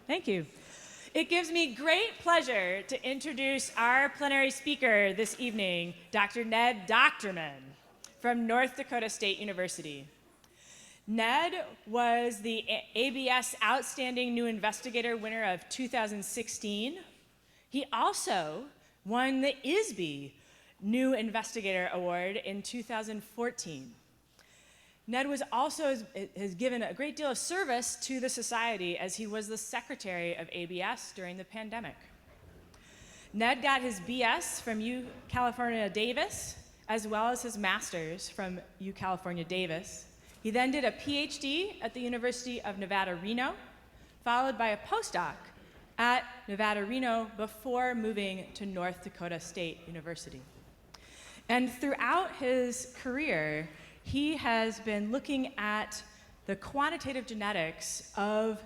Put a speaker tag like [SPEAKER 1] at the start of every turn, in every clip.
[SPEAKER 1] Thank you. It gives me great pleasure to introduce our plenary speaker this evening, Dr. Ned Dochtermann from North Dakota State University. Ned was the ABS Outstanding New Investigator winner of 2016. He also won the ISB New Investigator Award in 2014. Ned has given a great deal of service to the society as he was the secretary of ABS during the pandemic. Ned got his BS from U California Davis, as well as his master's from U California Davis. He then did a PhD at the University of Nevada, Reno, followed by a postdoc at Nevada, Reno, before moving to North Dakota State University. And throughout his career, he has been looking at the quantitative genetics of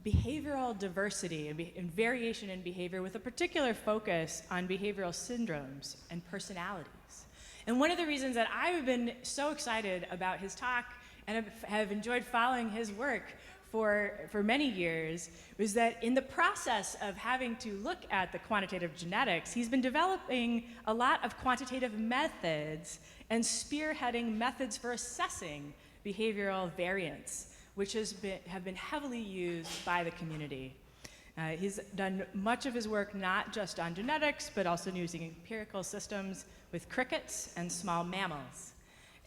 [SPEAKER 1] behavioral diversity and variation in behavior with a particular focus on behavioral syndromes and personalities. And one of the reasons that I've been so excited about his talk and have enjoyed following his work for many years was that in the process of having to look at the quantitative genetics, he's been developing a lot of quantitative methods and spearheading methods for assessing behavioral variance, which have been heavily used by the community. He's done much of his work not just on genetics, but also using empirical systems with crickets and small mammals.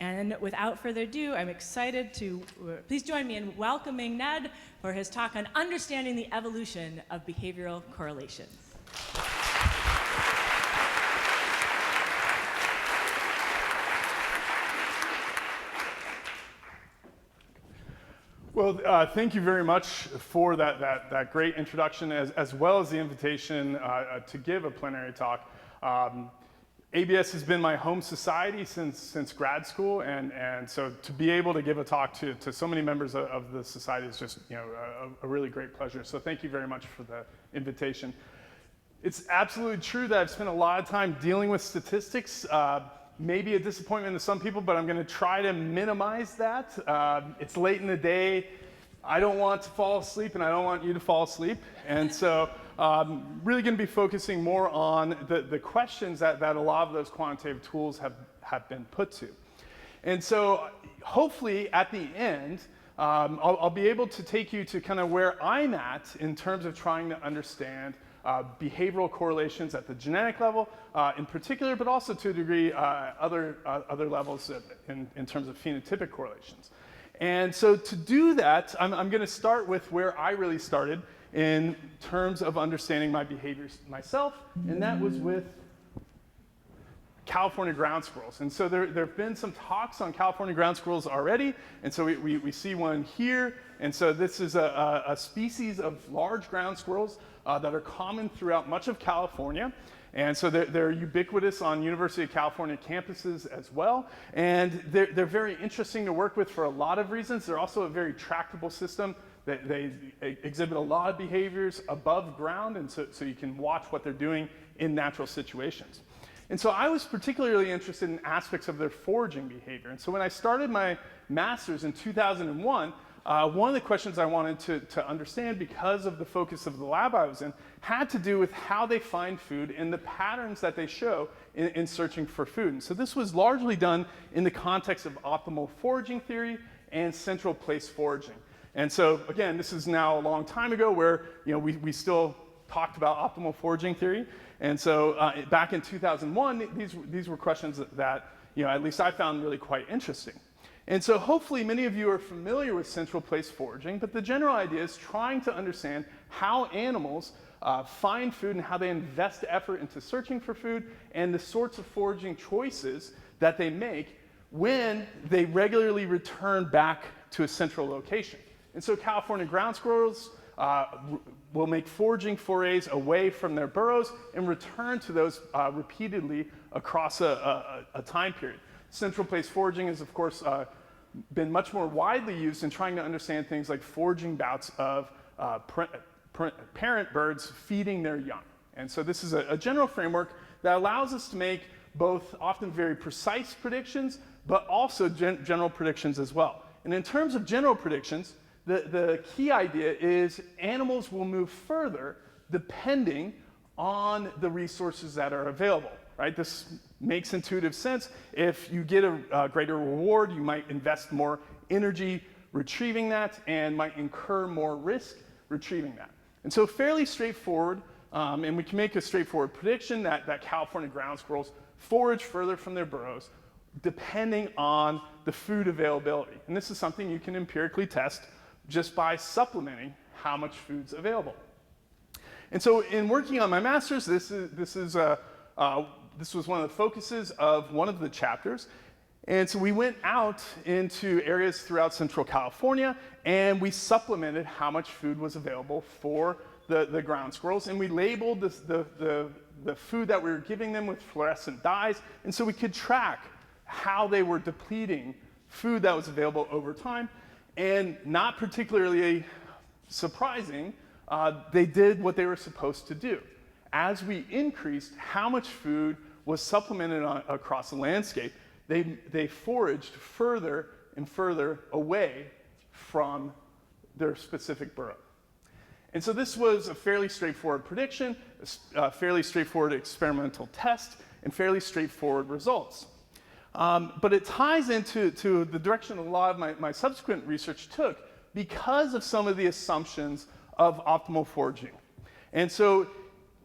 [SPEAKER 1] And without further ado, I'm excited to, please join me in welcoming Ned for his talk on understanding the evolution of behavioral correlations.
[SPEAKER 2] Well, thank you very much for that great introduction, as well as the invitation to give a plenary talk. ABS has been my home society since grad school, and so to be able to give a talk to so many members of the society is just a really great pleasure. So thank you very much for the invitation. It's absolutely true that I've spent a lot of time dealing with statistics. Maybe a disappointment to some people, but I'm going to try to minimize that. It's late in the day. I don't want to fall asleep, and I don't want you to fall asleep. And so really going to be focusing more on the questions that a lot of those quantitative tools have been put to. And so hopefully at the end, I'll be able to take you to kind of where I'm at in terms of trying to understand behavioral correlations at the genetic level in particular, but also to a degree other levels in terms of phenotypic correlations. And so to do that, I'm going to start with where I really started in terms of understanding my behaviors myself, and that was with California ground squirrels. And so there have been some talks on California ground squirrels already, and so we see one here. And so this is a species of large ground squirrels that are common throughout much of California. And so they're ubiquitous on University of California campuses as well. And they're very interesting to work with for a lot of reasons. They're also a very tractable system. They exhibit a lot of behaviors above ground, and so you can watch what they're doing in natural situations. And so I was particularly interested in aspects of their foraging behavior. And so when I started my master's in 2001, one of the questions I wanted to understand, because of the focus of the lab I was in, had to do with how they find food and the patterns that they show in searching for food. And so this was largely done in the context of optimal foraging theory and central place foraging. And so again, this is now a long time ago where we still talked about optimal foraging theory. And so back in 2001, these were questions that at least I found really quite interesting. And so hopefully many of you are familiar with central place foraging, but the general idea is trying to understand how animals find food and how they invest effort into searching for food, and the sorts of foraging choices that they make when they regularly return back to a central location. And so California ground squirrels will make foraging forays away from their burrows and return to those repeatedly across a time period. Central place foraging is, of course, been much more widely used in trying to understand things like foraging bouts of parent birds feeding their young. And so this is a general framework that allows us to make both often very precise predictions, but also general predictions as well. And in terms of general predictions, the key idea is animals will move further depending on the resources that are available, right? This makes intuitive sense. If you get a greater reward, you might invest more energy retrieving that and might incur more risk retrieving that. And so fairly straightforward, and we can make a straightforward prediction that California ground squirrels forage further from their burrows depending on the food availability. And this is something you can empirically test just by supplementing how much food's available. And so in working on my master's, this was one of the focuses of one of the chapters. And so we went out into areas throughout Central California, and we supplemented how much food was available for the ground squirrels, and we labeled the food that we were giving them with fluorescent dyes, and so we could track how they were depleting food that was available over time. And not particularly surprising, they did what they were supposed to do. As we increased how much food was supplemented across the landscape, they foraged further and further away from their specific burrow. And so this was a fairly straightforward prediction, a fairly straightforward experimental test, and fairly straightforward results. But it ties into the direction a lot of my subsequent research took because of some of the assumptions of optimal foraging. And so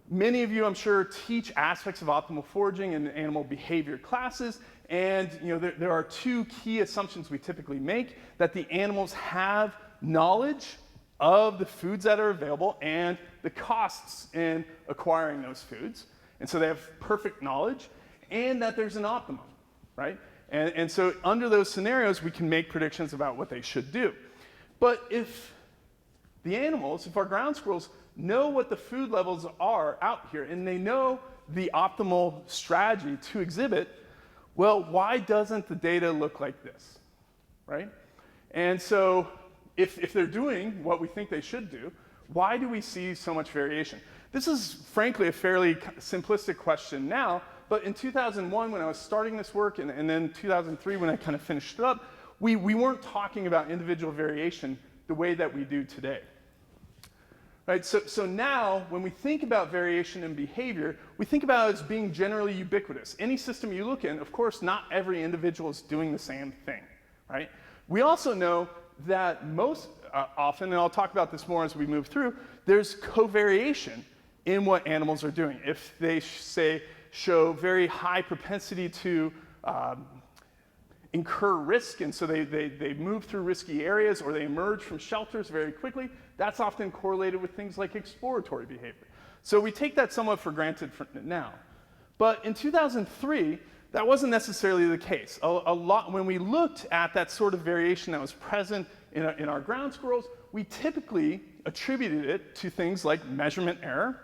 [SPEAKER 2] many of you, I'm sure, teach aspects of optimal foraging in animal behavior classes. And there are two key assumptions we typically make: that the animals have knowledge of the foods that are available and the costs in acquiring those foods. And so they have perfect knowledge, and that there's an optimum, right? And so under those scenarios, we can make predictions about what they should do. But if the animals, if our ground squirrels know what the food levels are out here, and they know the optimal strategy to exhibit, well, why doesn't the data look like this, right? And so if they're doing what we think they should do, why do we see so much variation? This is, frankly, a fairly simplistic question now, but in 2001, when I was starting this work, and then 2003, when I kind of finished it up, we weren't talking about individual variation the way that we do today. Right, so now, when we think about variation in behavior, we think about it as being generally ubiquitous. Any system you look in, of course, not every individual is doing the same thing, right? We also know that most often, and I'll talk about this more as we move through, there's covariation in what animals are doing. If they, say, show very high propensity to incur risk, and so they move through risky areas, or they emerge from shelters very quickly, that's often correlated with things like exploratory behavior. So we take that somewhat for granted now. But in 2003, that wasn't necessarily the case. A lot, when we looked at that sort of variation that was present in our ground squirrels, we typically attributed it to things like measurement error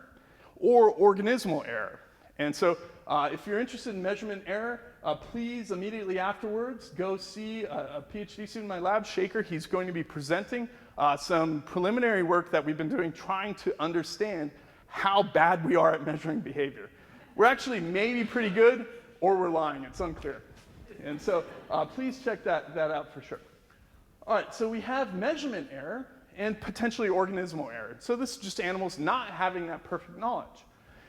[SPEAKER 2] or organismal error. And so if you're interested in measurement error, please immediately afterwards go see a PhD student in my lab, Shaker. He's going to be presenting some preliminary work that we've been doing trying to understand how bad we are at measuring behavior. We're actually maybe pretty good, or we're lying. It's unclear. And so please check that out for sure. All right, so we have measurement error and potentially organismal error. So this is just animals not having that perfect knowledge.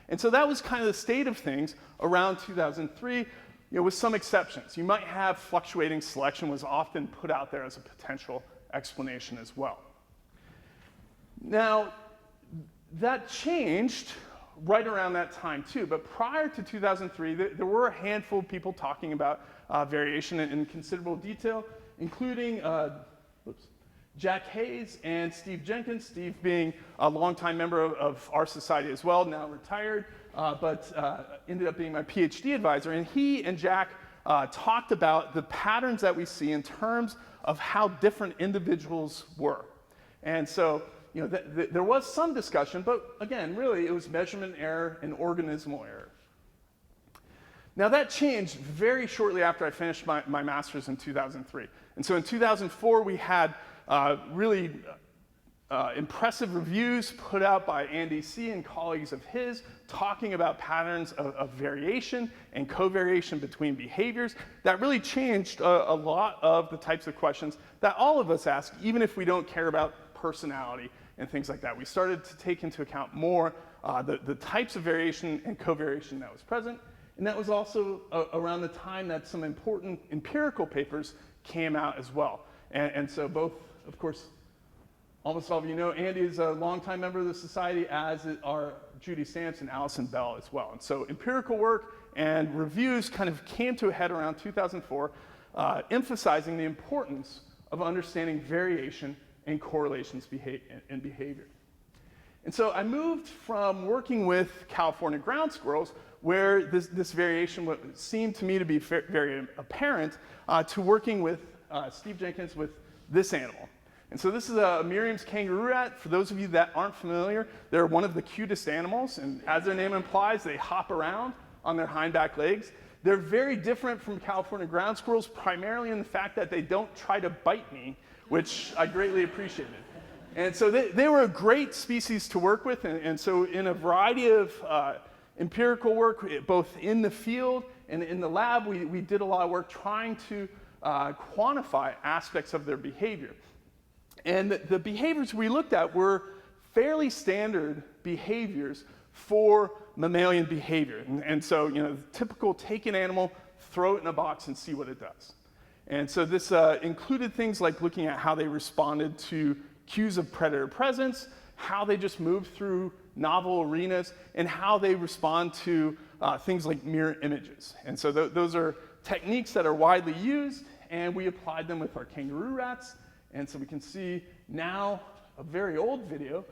[SPEAKER 2] And so that was kind of the state of things around 2003, with some exceptions. You might have fluctuating selection was often put out there as a potential explanation as well. Now, that changed right around that time too, but prior to 2003, there were a handful of people talking about variation in considerable detail, including Jack Hayes and Steve Jenkins, Steve being a longtime member of our society as well, now retired, but ended up being my PhD advisor. And he and Jack talked about the patterns that we see in terms of how different individuals were. And so, there was some discussion, but again, really, it was measurement error and organismal error. Now, that changed very shortly after I finished my master's in 2003. And so in 2004, we had really impressive reviews put out by Andy C. and colleagues of his, talking about patterns of variation and covariation between behaviors that really changed a lot of the types of questions that all of us ask, even if we don't care about personality and things like that. We started to take into account more the types of variation and covariation that was present, and that was also around the time that some important empirical papers came out as well. And so both, of course, almost all of you know, Andy is a longtime member of the society, as are Judy Stamps and Allison Bell as well. And so empirical work and reviews kind of came to a head around 2004, emphasizing the importance of understanding variation and correlations in behavior. And so I moved from working with California ground squirrels, where this variation seemed to me to be very apparent, to working with Steve Jenkins with this animal. And so this is a Miriam's kangaroo rat. For those of you that aren't familiar, they're one of the cutest animals, and as their name implies, they hop around on their hind back legs. They're very different from California ground squirrels, primarily in the fact that they don't try to bite me, which I greatly appreciated. And so they were a great species to work with, and so in a variety of empirical work, both in the field and in the lab, we did a lot of work trying to quantify aspects of their behavior. And the behaviors we looked at were fairly standard behaviors for mammalian behavior. And so, the typical take an animal, throw it in a box, and see what it does. And so this included things like looking at how they responded to cues of predator presence, how they just moved through novel arenas, and how they respond to things like mirror images. And so those are techniques that are widely used, and we applied them with our kangaroo rats. And so we can see now a very old video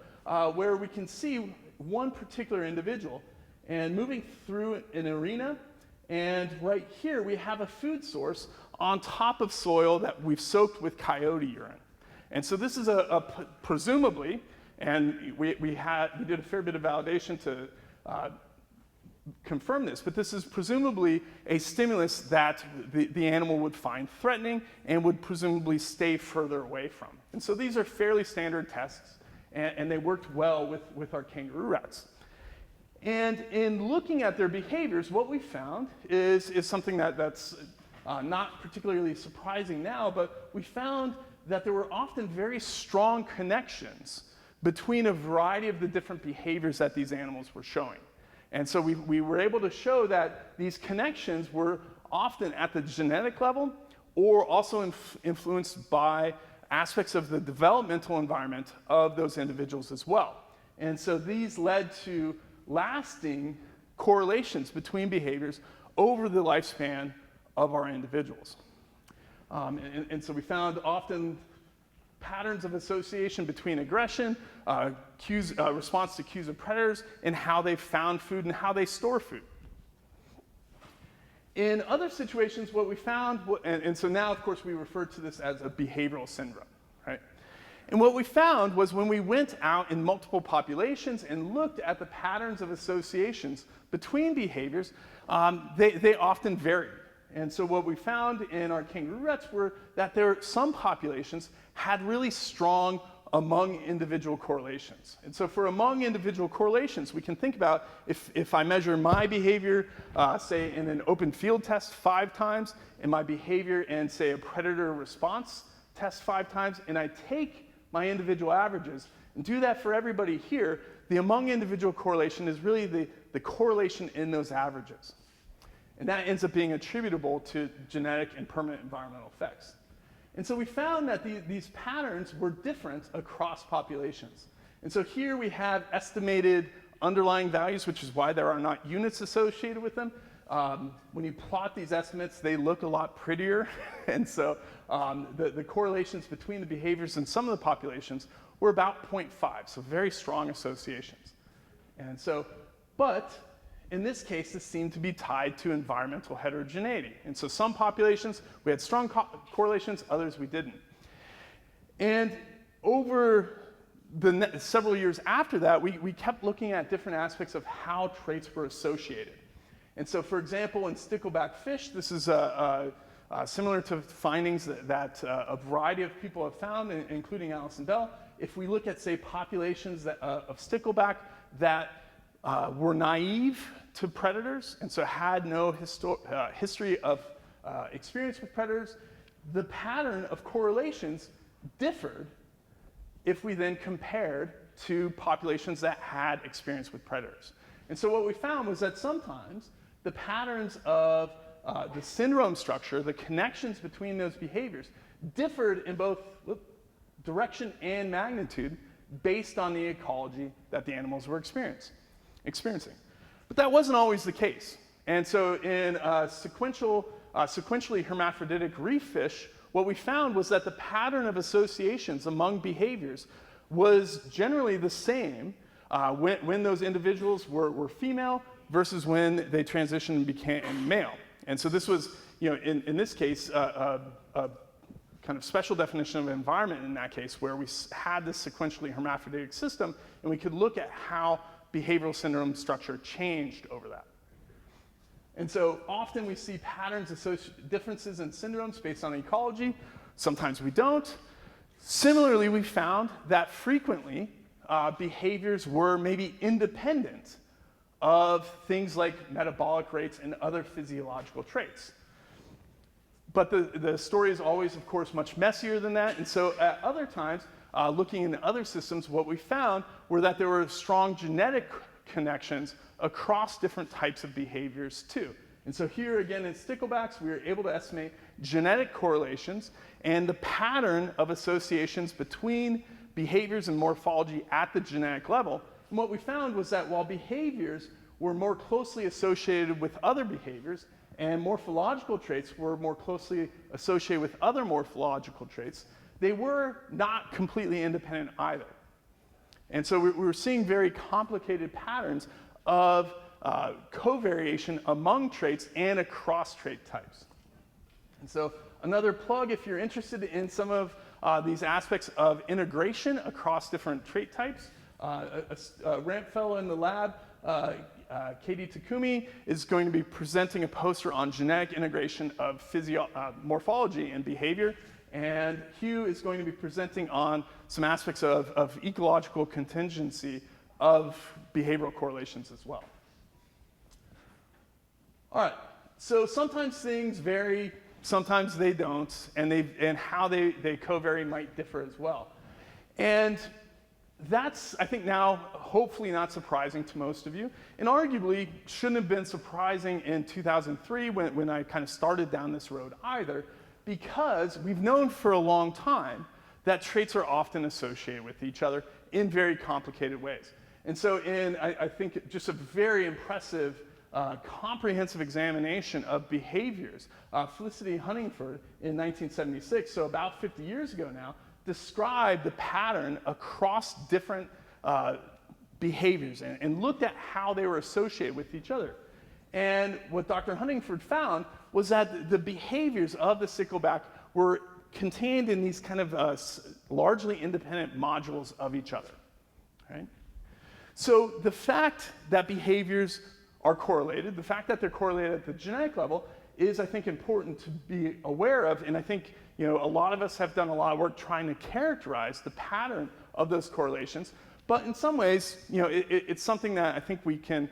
[SPEAKER 2] where we can see one particular individual and moving through an arena. And right here we have a food source on top of soil that we've soaked with coyote urine. And so this is presumably, and we did a fair bit of validation to confirm this, but this is presumably a stimulus that the animal would find threatening and would presumably stay further away from. And so these are fairly standard tests, and they worked well with our kangaroo rats. And in looking at their behaviors, what we found is something that's not particularly surprising now, but we found that there were often very strong connections between a variety of the different behaviors that these animals were showing. And so we were able to show that these connections were often at the genetic level or also influenced by aspects of the developmental environment of those individuals as well. And so these led to lasting correlations between behaviors over the lifespan of our individuals. And so we found often patterns of association between aggression, response to cues of predators, and how they found food and how they store food. In other situations, what we found, and so now, of course, we refer to this as a behavioral syndrome, right? And what we found was when we went out in multiple populations and looked at the patterns of associations between behaviors, they often varied. And so what we found in our kangaroo rats were that some populations had really strong among individual correlations. And so for among individual correlations, we can think about if I measure my behavior, say in an open field test 5 times, and my behavior in, say, a predator response test 5 times, and I take my individual averages and do that for everybody here, the among individual correlation is really the correlation in those averages. And that ends up being attributable to genetic and permanent environmental effects. And so we found that these patterns were different across populations. And so here we have estimated underlying values, which is why there are not units associated with them. When you plot these estimates, they look a lot prettier. And so the correlations between the behaviors in some of the populations were about 0.5, so very strong associations. And so, but in this case, this seemed to be tied to environmental heterogeneity. And so some populations, we had strong correlations, others we didn't. And over the several years after that, we kept looking at different aspects of how traits were associated. And so, for example, in stickleback fish, this is similar to findings that a variety of people have found, including Allison Bell, if we look at, say, populations of stickleback that were naive to predators and so had no history of experience with predators, the pattern of correlations differed if we then compared to populations that had experience with predators. And so what we found was that sometimes the patterns of the syndrome structure, the connections between those behaviors, differed in both direction and magnitude based on the ecology that the animals were experiencing. But that wasn't always the case. And so in sequentially hermaphroditic reef fish, what we found was that the pattern of associations among behaviors was generally the same when those individuals were female versus when they transitioned and became male. And so this was, in this case, a kind of special definition of environment in that case, where we had this sequentially hermaphroditic system, and we could look at how behavioral syndrome structure changed over that. And so often we see patterns, differences in syndromes based on ecology. Sometimes we don't. Similarly, we found that frequently behaviors were maybe independent of things like metabolic rates and other physiological traits. But the story is always, of course, much messier than that. And so at other times, looking into other systems, what we found were that there were strong genetic connections across different types of behaviors too. And so here again in sticklebacks, we were able to estimate genetic correlations and the pattern of associations between behaviors and morphology at the genetic level. And what we found was that while behaviors were more closely associated with other behaviors and morphological traits were more closely associated with other morphological traits, they were not completely independent either. And so we were seeing very complicated patterns of covariation among traits and across trait types. And so another plug, if you're interested in some of these aspects of integration across different trait types, a ramp fellow in the lab, Katie Takumi, is going to be presenting a poster on genetic integration of morphology and behavior. And Hugh is going to be presenting on some aspects of ecological contingency of behavioral correlations as well. All right, so sometimes things vary, sometimes they don't, and how they covary might differ as well. And that's, I think now, hopefully not surprising to most of you, and arguably shouldn't have been surprising in 2003 when I kind of started down this road either, because we've known for a long time that traits are often associated with each other in very complicated ways. And so in, I think, just a very impressive comprehensive examination of behaviors, Felicity Huntingford in 1976, so about 50 years ago now, described the pattern across different behaviors and looked at how they were associated with each other. And what Dr. Huntingford found was that the behaviors of the stickleback were contained in these kind of largely independent modules of each other. Right? So the fact that behaviors are correlated, the fact that they're correlated at the genetic level is, I think, important to be aware of. And I think a lot of us have done a lot of work trying to characterize the pattern of those correlations. But in some ways, it's something that I think we can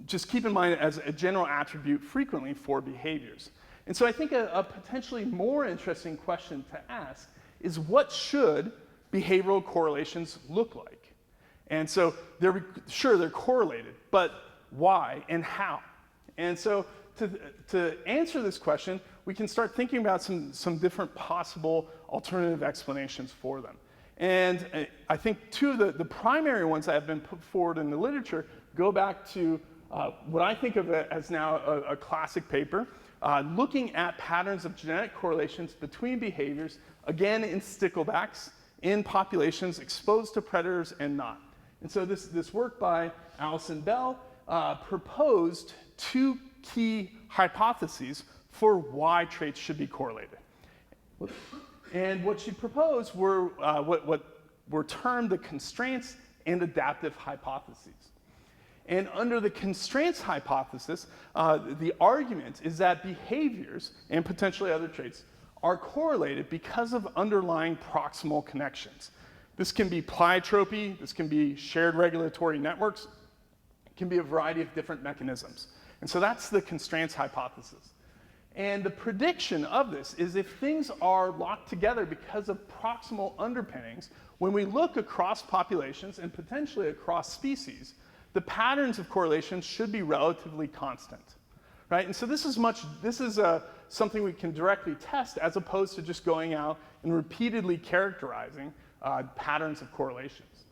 [SPEAKER 2] just keep in mind as a general attribute frequently for behaviors. And so I think a potentially more interesting question to ask is, what should behavioral correlations look like? And so they're correlated, but why and how? And so to answer this question, we can start thinking about some different possible alternative explanations for them. And I think two of the primary ones that have been put forward in the literature go back to what I think of as now a classic paper, looking at patterns of genetic correlations between behaviors, again in sticklebacks, in populations exposed to predators and not. And so this work by Alison Bell proposed two key hypotheses for why traits should be correlated. And what she proposed were what were termed the constraints and adaptive hypotheses. And under the constraints hypothesis, the argument is that behaviors, and potentially other traits, are correlated because of underlying proximal connections. This can be pleiotropy, this can be shared regulatory networks, it can be a variety of different mechanisms. And so that's the constraints hypothesis. And the prediction of this is if things are locked together because of proximal underpinnings, when we look across populations and potentially across species, the patterns of correlation should be relatively constant, right? And so this is something we can directly test as opposed to just going out and repeatedly characterizing patterns of correlations.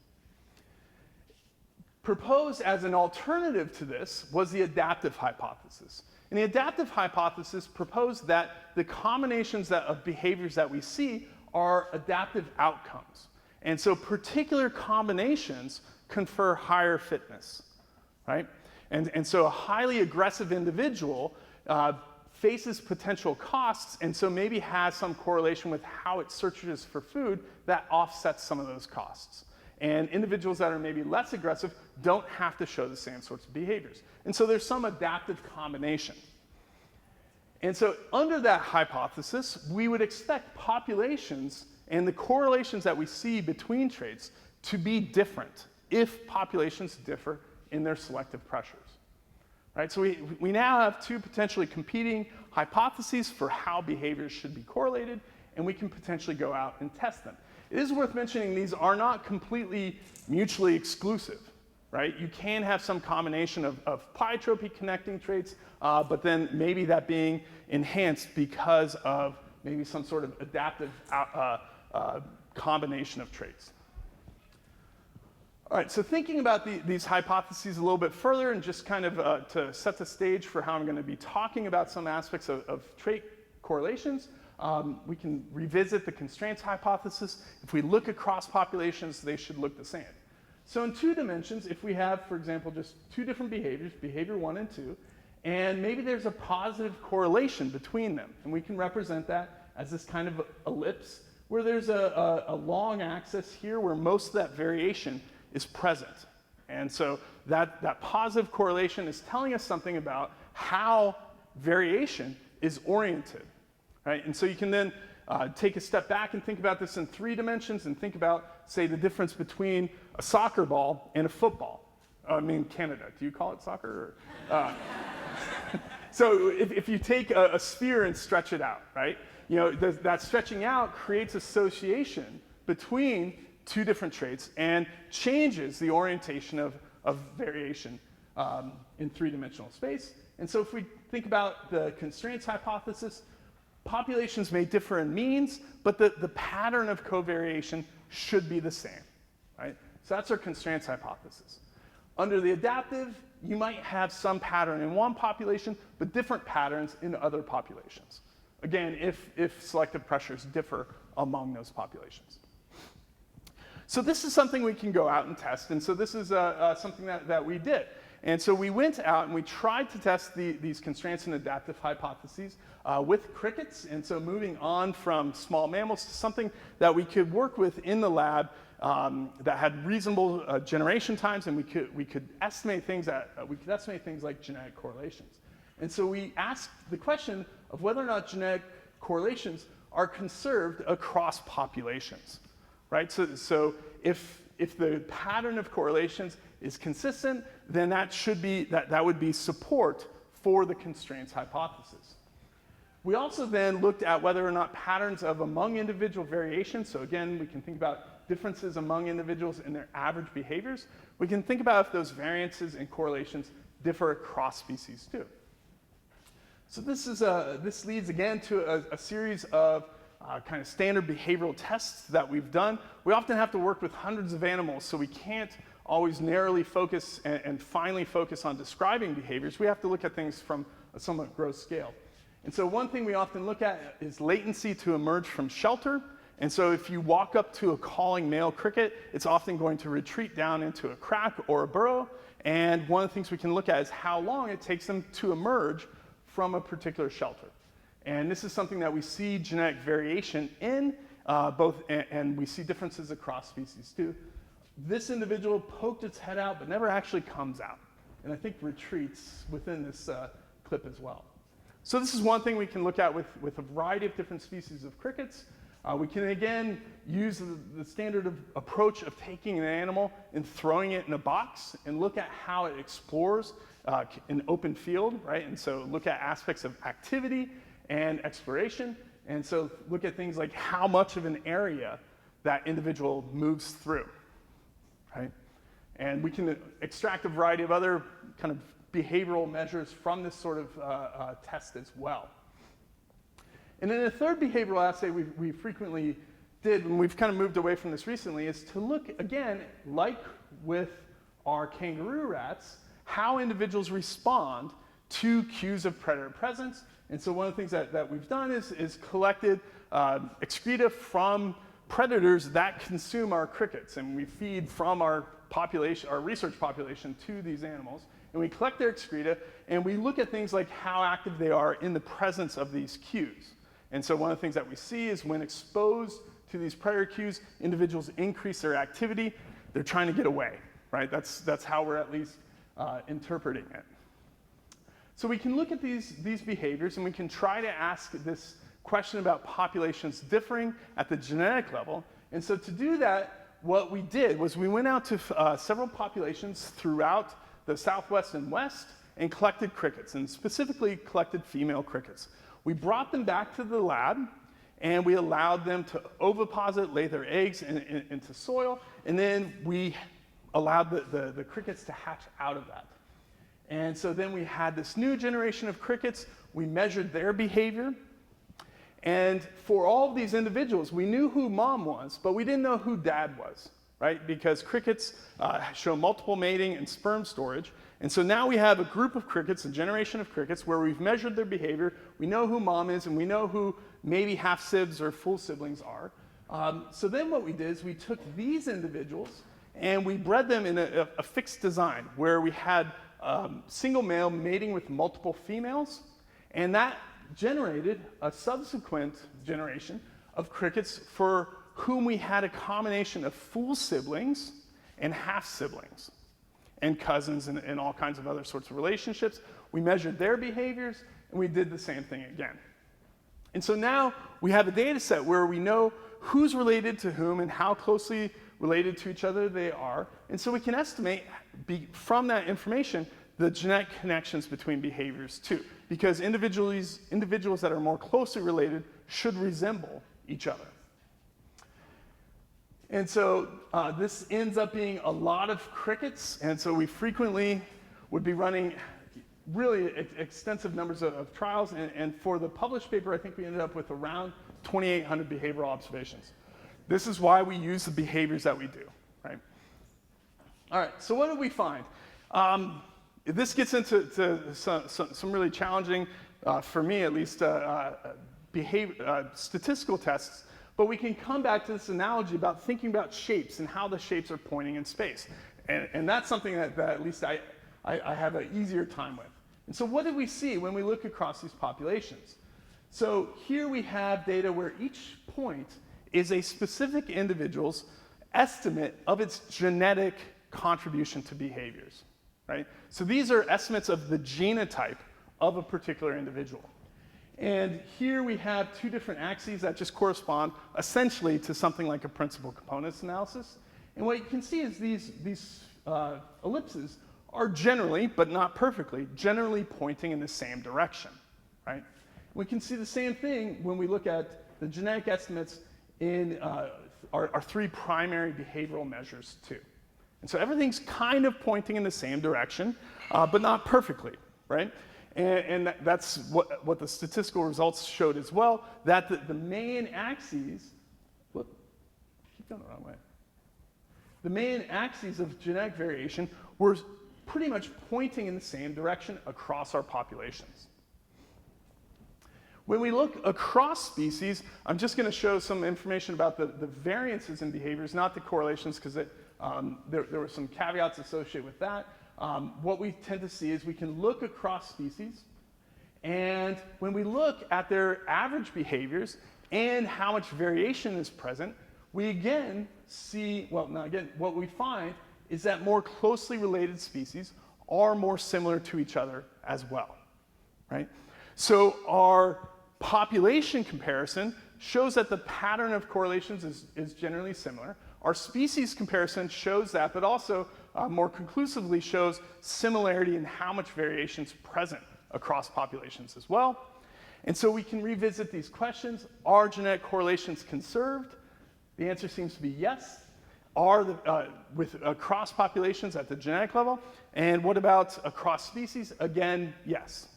[SPEAKER 2] Proposed as an alternative to this was the adaptive hypothesis. And the adaptive hypothesis proposed that the combinations of behaviors that we see are adaptive outcomes. And so particular combinations confer higher fitness, right? And so a highly aggressive individual faces potential costs, and so maybe has some correlation with how it searches for food that offsets some of those costs. And individuals that are maybe less aggressive don't have to show the same sorts of behaviors. And so there's some adaptive combination. And so under that hypothesis, we would expect populations and the correlations that we see between traits to be different if populations differ in their selective pressures. Right? So we now have two potentially competing hypotheses for how behaviors should be correlated, and we can potentially go out and test them. It is worth mentioning these are not completely mutually exclusive, right? You can have some combination of pleiotropy connecting traits, but then maybe that being enhanced because of maybe some sort of adaptive combination of traits. All right, so thinking about these hypotheses a little bit further and just kind of to set the stage for how I'm going to be talking about some aspects of trait correlations, we can revisit the constraints hypothesis. If we look across populations, they should look the same. So in 2 dimensions, if we have, for example, just 2 different behaviors, behavior 1 and 2, and maybe there's a positive correlation between them, and we can represent that as this kind of ellipse where there's a long axis here where most of that variation is present. And so that positive correlation is telling us something about how variation is oriented, right? And so you can then take a step back and think about this in 3 dimensions and think about, say, the difference between a soccer ball and a football. I mean, Canada, do you call it soccer? So if you take a sphere and stretch it out, right? You know, that stretching out creates association between 2 different traits and changes the orientation of variation in 3-dimensional space. And so if we think about the constraints hypothesis, populations may differ in means, but the pattern of covariation should be the same, right? So that's our constraints hypothesis. Under the adaptive, you might have some pattern in one population, but different patterns in other populations. Again, if selective pressures differ among those populations. So this is something we can go out and test, and so this is something that we did. And so we went out and we tried to test these constraints and adaptive hypotheses with crickets, and so moving on from small mammals to something that we could work with in the lab that had reasonable generation times, and we could estimate things like genetic correlations. And so we asked the question of whether or not genetic correlations are conserved across populations. Right? So if the pattern of correlations is consistent, then that would be support for the constraints hypothesis. We also then looked at whether or not patterns of among individual variations, so again, we can think about differences among individuals in their average behaviors. We can think about if those variances and correlations differ across species too. So this leads again to a series of kind of standard behavioral tests that we've done. We often have to work with hundreds of animals, so we can't always narrowly focus and finely focus on describing behaviors. We have to look at things from a somewhat gross scale. And so one thing we often look at is latency to emerge from shelter. And so if you walk up to a calling male cricket, it's often going to retreat down into a crack or a burrow. And one of the things we can look at is how long it takes them to emerge from a particular shelter. And this is something that we see genetic variation in, and we see differences across species too. This individual poked its head out, but never actually comes out, and I think retreats within this clip as well. So this is one thing we can look at with a variety of different species of crickets. We can, again, use the standard approach of taking an animal and throwing it in a box and look at how it explores an open field, right? And so look at aspects of activity and exploration. And so look at things like how much of an area that individual moves through, right? And we can extract a variety of other kind of behavioral measures from this sort of test as well. And then the third behavioral assay we frequently did, and we've kind of moved away from this recently, is to look, again, like with our kangaroo rats, how individuals respond to cues of predator presence. And so one of the things that we've done is collected excreta from predators that consume our crickets. And we feed from our population, our research population, to these animals. And we collect their excreta, and we look at things like how active they are in the presence of these cues. And so one of the things that we see is when exposed to these predator cues, individuals increase their activity. They're trying to get away, right? That's how we're at least interpreting it. So we can look at these behaviors, and we can try to ask this question about populations differing at the genetic level. And so to do that, what we did was we went out to several populations throughout the Southwest and West and collected crickets, and specifically collected female crickets. We brought them back to the lab, and we allowed them to oviposit, lay their eggs into soil, and then we allowed the crickets to hatch out of that. And so then we had this new generation of crickets. We measured their behavior. And for all of these individuals, we knew who mom was, but we didn't know who dad was, right? Because crickets show multiple mating and sperm storage. And so now we have a group of crickets, a generation of crickets, where we've measured their behavior. We know who mom is, and we know who maybe half-sibs or full siblings are. So then what we did is we took these individuals and we bred them in a fixed design where we had single male mating with multiple females, and that generated a subsequent generation of crickets for whom we had a combination of full siblings and half-siblings and cousins and all kinds of other sorts of relationships. We measured their behaviors, and we did the same thing again. And so now we have a data set where we know who's related to whom and how closely related to each other they are. And so we can estimate from that information the genetic connections between behaviors too, because individuals that are more closely related should resemble each other. And so this ends up being a lot of crickets, and so we frequently would be running really extensive numbers of trials, and for the published paper, I think we ended up with around 2,800 behavioral observations. This is why we use the behaviors that we do, right? All right, so what did we find? This gets into some really challenging, for me at least, statistical tests. But we can come back to this analogy about thinking about shapes and how the shapes are pointing in space. And that's something that at least I have an easier time with. And so what did we see when we look across these populations? So here we have data where each point is a specific individual's estimate of its genetic contribution to behaviors, right? So these are estimates of the genotype of a particular individual. And here we have two different axes that just correspond essentially to something like a principal components analysis. And what you can see is these ellipses are generally, but not perfectly, generally pointing in the same direction, right? We can see the same thing when we look at the genetic estimates in our three primary behavioral measures too. And so everything's kind of pointing in the same direction, but not perfectly, right? And that's what the statistical results showed as well, that the main axes, keep going the wrong way. The main axes of genetic variation were pretty much pointing in the same direction across our populations. When we look across species, I'm just going to show some information about the variances in behaviors, not the correlations, because there were some caveats associated with that. What we tend to see is we can look across species, and when we look at their average behaviors and how much variation is present, we again see, what we find is that more closely related species are more similar to each other as well, right? So our population comparison shows that the pattern of correlations is generally similar. Our species comparison shows that, but also more conclusively shows similarity in how much variation is present across populations as well. And so we can revisit these questions. Are genetic correlations conserved? The answer seems to be yes. Across populations at the genetic level? And what about across species? Again, yes.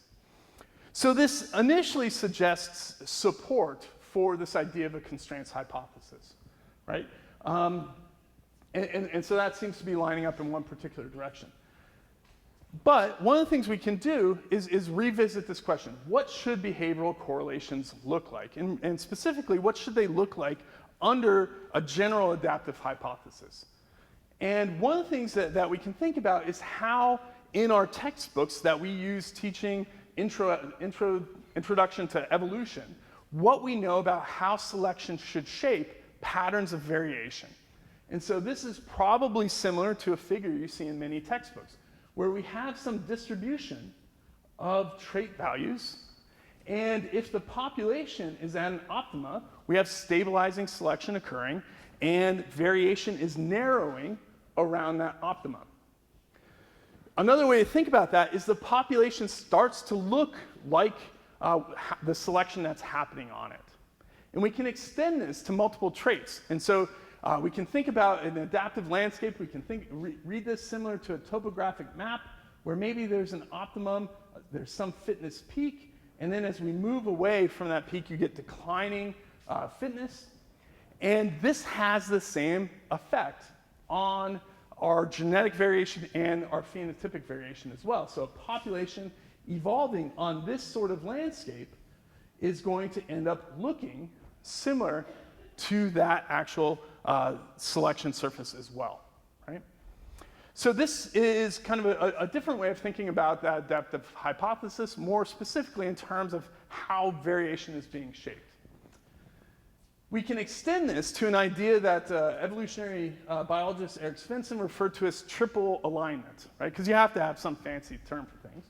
[SPEAKER 2] So this initially suggests support for this idea of a constraints hypothesis, right? And so that seems to be lining up in one particular direction. But one of the things we can do is revisit this question. What should behavioral correlations look like? And specifically, what should they look like under a general adaptive hypothesis? And one of the things that we can think about is how in our textbooks that we use teaching introduction to evolution, what we know about how selection should shape patterns of variation. And so this is probably similar to a figure you see in many textbooks, where we have some distribution of trait values, and if the population is at an optima, we have stabilizing selection occurring, and variation is narrowing around that optima. Another way to think about that is the population starts to look like the selection that's happening on it. And we can extend this to multiple traits. And so we can think about an adaptive landscape. We can read this similar to a topographic map, where maybe there's an optimum, there's some fitness peak, and then as we move away from that peak, you get declining fitness. And this has the same effect on our genetic variation and our phenotypic variation as well. So a population evolving on this sort of landscape is going to end up looking similar to that actual selection surface as well, right? So this is kind of a different way of thinking about that adaptive hypothesis, more specifically in terms of how variation is being shaped. We can extend this to an idea that evolutionary biologist Eric Svensson referred to as triple alignment, right? Because you have to have some fancy term for things.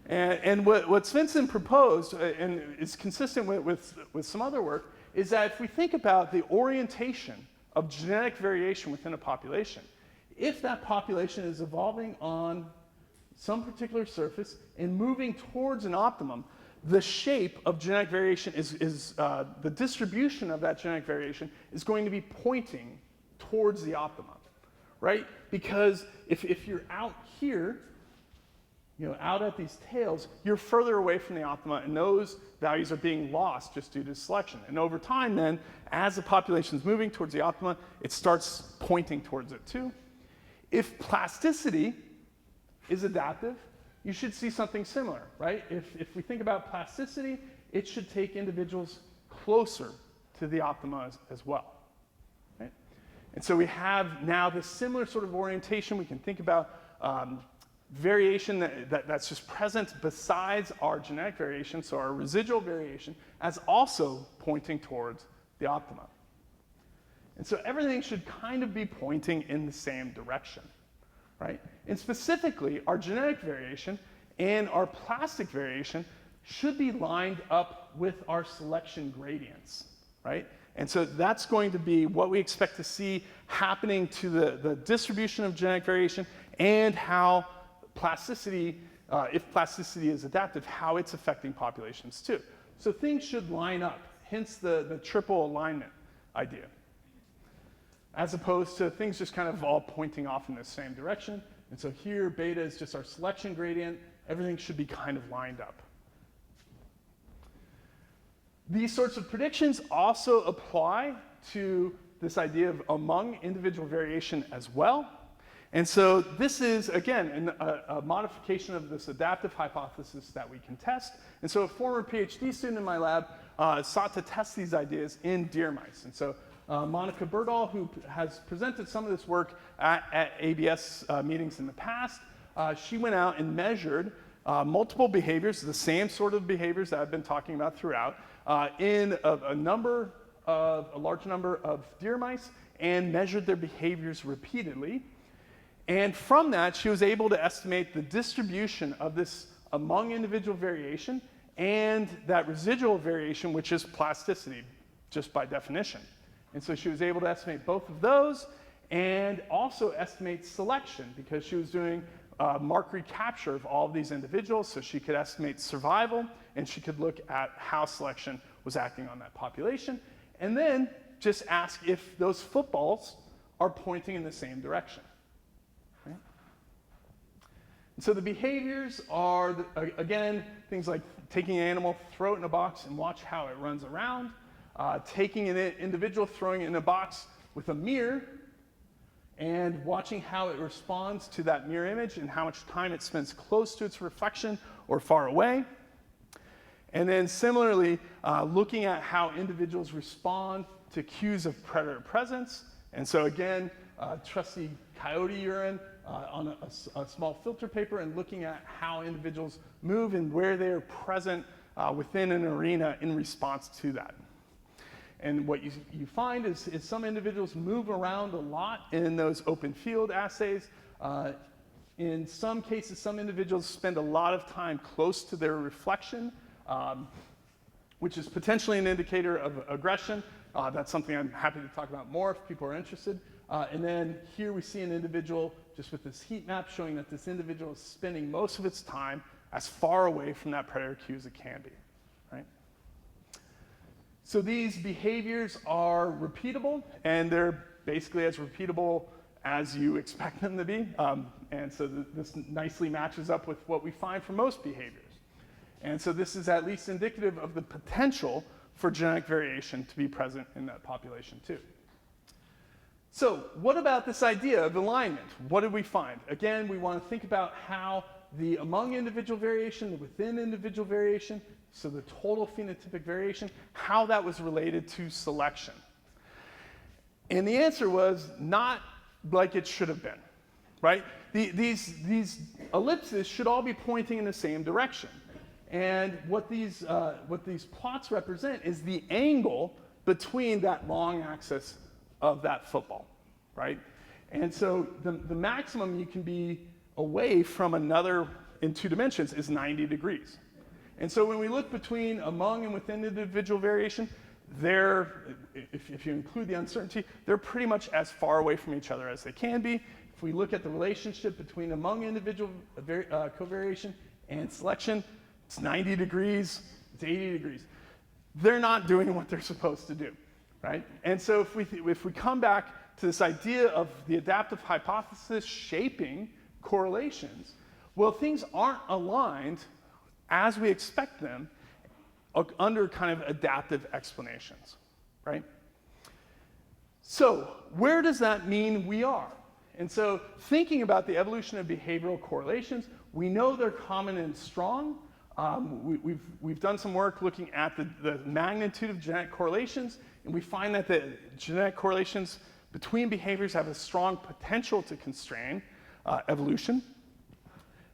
[SPEAKER 2] And what Svensson proposed, and is consistent with some other work, is that if we think about the orientation of genetic variation within a population, if that population is evolving on some particular surface and moving towards an optimum, the shape of genetic variation the distribution of that genetic variation is going to be pointing towards the optimum, right? Because if you're out here, out at these tails, you're further away from the optima, and those values are being lost just due to selection. And over time then, as the population is moving towards the optima, it starts pointing towards it too. If plasticity is adaptive, you should see something similar, right? If we think about plasticity, it should take individuals closer to the optima as well, right? And so we have now this similar sort of orientation. We can think about variation that's just present besides our genetic variation, so our residual variation, as also pointing towards the optima. And so everything should kind of be pointing in the same direction, right? And specifically, our genetic variation and our plastic variation should be lined up with our selection gradients, right? And so that's going to be what we expect to see happening to the distribution of genetic variation, and how plasticity, if plasticity is adaptive, how it's affecting populations too. So things should line up, hence the triple alignment idea, as opposed to things just kind of all pointing off in the same direction. And so here, beta is just our selection gradient. Everything should be kind of lined up. These sorts of predictions also apply to this idea of among individual variation as well. And so this is, again, a modification of this adaptive hypothesis that we can test. And so a former PhD student in my lab sought to test these ideas in deer mice. And so Monica Berdahl, who has presented some of this work at ABS meetings in the past, she went out and measured multiple behaviors, the same sort of behaviors that I've been talking about throughout, in a large number of deer mice, and measured their behaviors repeatedly. And from that, she was able to estimate the distribution of this among individual variation and that residual variation, which is plasticity, just by definition. And so she was able to estimate both of those and also estimate selection because she was doing mark recapture of all of these individuals, so she could estimate survival and she could look at how selection was acting on that population, and then just ask if those footballs are pointing in the same direction. Okay? And so the behaviors are, again, things like taking an animal, throw it in a box, and watch how it runs around. Taking an individual, throwing it in a box with a mirror, and watching how it responds to that mirror image and how much time it spends close to its reflection or far away. And then similarly, looking at how individuals respond to cues of predator presence. And so again, trusty coyote urine on a small filter paper and looking at how individuals move and where they are present within an arena in response to that. And what you find is some individuals move around a lot in those open field assays. In some cases, some individuals spend a lot of time close to their reflection, which is potentially an indicator of aggression. That's something I'm happy to talk about more if people are interested. And then here we see an individual just with this heat map showing that this individual is spending most of its time as far away from that predator cue as it can be. Right? So these behaviors are repeatable, and they're basically as repeatable as you expect them to be. And so this nicely matches up with what we find for most behaviors. And so this is at least indicative of the potential for genetic variation to be present in that population too. So what about this idea of alignment? What did we find? Again, we want to think about how the among individual variation, the within individual variation, so the total phenotypic variation, how that was related to selection. And the answer was not like it should have been, right? These ellipses should all be pointing in the same direction. And what these plots represent is the angle between that long axis of that football, right? And so the maximum you can be away from another in 2 dimensions is 90 degrees. And so when we look between among and within individual variation, if you include the uncertainty, they're pretty much as far away from each other as they can be. If we look at the relationship between among individual covariation and selection, it's 90 degrees, it's 80 degrees. They're not doing what they're supposed to do, right? And so if we come back to this idea of the adaptive hypothesis shaping correlations, well, things aren't aligned as we expect them under kind of adaptive explanations, right? So where does that mean we are? And so thinking about the evolution of behavioral correlations, we know they're common and strong. We've done some work looking at the magnitude of genetic correlations, and we find that the genetic correlations between behaviors have a strong potential to constrain evolution.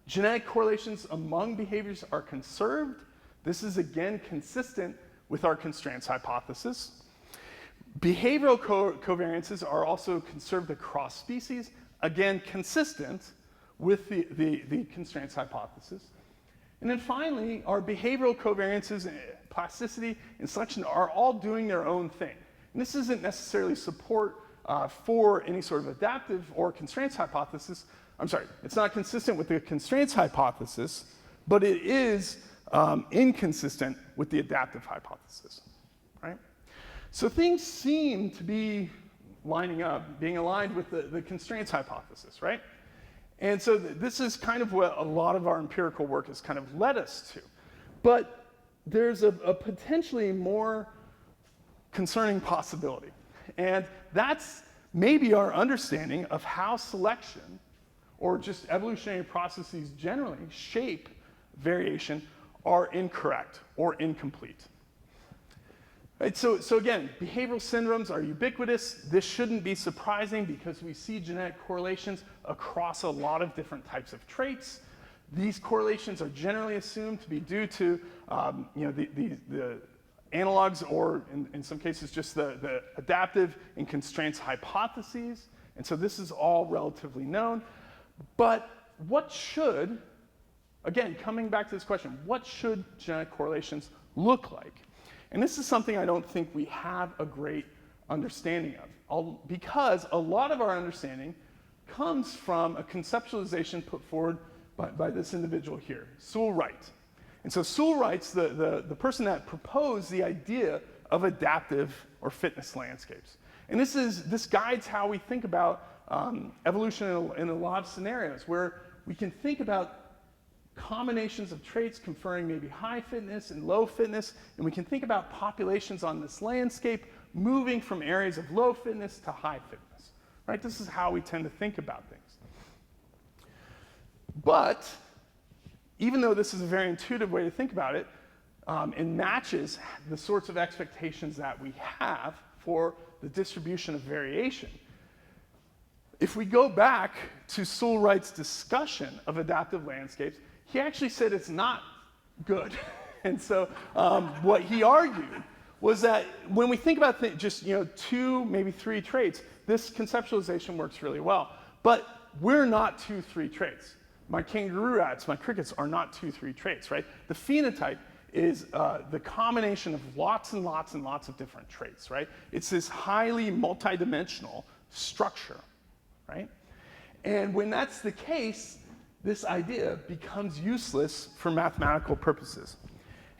[SPEAKER 2] Genetic correlations among behaviors are conserved. This is again consistent with our constraints hypothesis. Behavioral covariances are also conserved across species, again consistent with the constraints hypothesis. And then finally, our behavioral covariances, plasticity, and selection are all doing their own thing. And this isn't necessarily support for any sort of adaptive or constraints hypothesis. I'm sorry, it's not consistent with the constraints hypothesis, but it is inconsistent with the adaptive hypothesis, right? So things seem to be lining up, being aligned with the constraints hypothesis, right? And so this is kind of what a lot of our empirical work has kind of led us to. But there's a potentially more concerning possibility. And that's maybe our understanding of how selection or just evolutionary processes generally shape variation are incorrect or incomplete. Right, so again, behavioral syndromes are ubiquitous. This shouldn't be surprising because we see genetic correlations across a lot of different types of traits. These correlations are generally assumed to be due to the analogs or in some cases just the adaptive and constraints hypotheses. And so this is all relatively known. But what should Again, coming back to this question, what should genetic correlations look like? And this is something I don't think we have a great understanding of, because a lot of our understanding comes from a conceptualization put forward by this individual here, Sewell Wright. And so Sewell Wright's the person that proposed the idea of adaptive or fitness landscapes. And this guides how we think about evolution in a lot of scenarios, where we can think about combinations of traits conferring maybe high fitness and low fitness, and we can think about populations on this landscape moving from areas of low fitness to high fitness, right? This is how we tend to think about things. But even though this is a very intuitive way to think about it, it matches the sorts of expectations that we have for the distribution of variation. If we go back to Sewell Wright's discussion of adaptive landscapes, he actually said it's not good. And so what he argued was that when we think about just 2, maybe 3 traits, this conceptualization works really well. But we're not 2, 3 traits. My kangaroo rats, my crickets are not 2, 3 traits, right? The phenotype is the combination of lots and lots and lots of different traits, right? It's this highly multidimensional structure, right? And when that's the case, this idea becomes useless for mathematical purposes.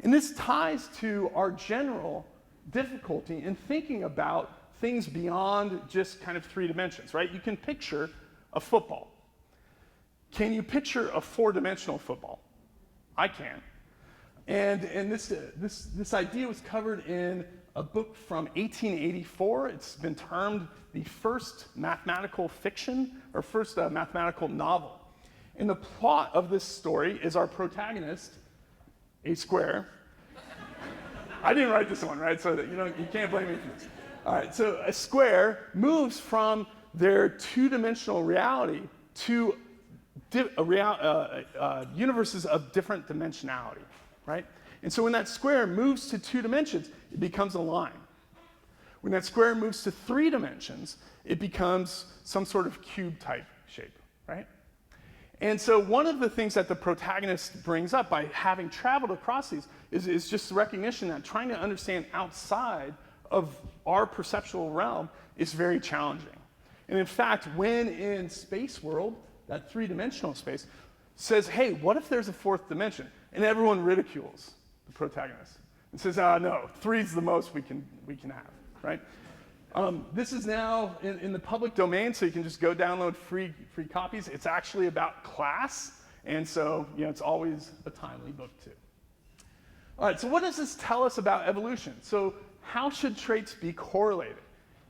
[SPEAKER 2] And this ties to our general difficulty in thinking about things beyond just kind of 3 dimensions, right? You can picture a football. Can you picture a 4-dimensional football? I can. And this idea was covered in a book from 1884. It's been termed the first mathematical fiction, or first mathematical novel. And the plot of this story is our protagonist, a square. I didn't write this one, right? So that, you can't blame me for this. All right, so a square moves from their 2-dimensional reality to universes of different dimensionality, right? And so when that square moves to 2 dimensions, it becomes a line. When that square moves to 3 dimensions, it becomes some sort of cube-type shape, right? And so one of the things that the protagonist brings up by having traveled across these is just the recognition that trying to understand outside of our perceptual realm is very challenging. And in fact, when in Space World, that 3-dimensional space, says, hey, what if there's a 4th dimension? And everyone ridicules the protagonist and says, no, 3's the most we can have, right? This is now in the public domain, so you can just go download free copies. It's actually about class, and so it's always a timely book too. All right, so what does this tell us about evolution? So how should traits be correlated?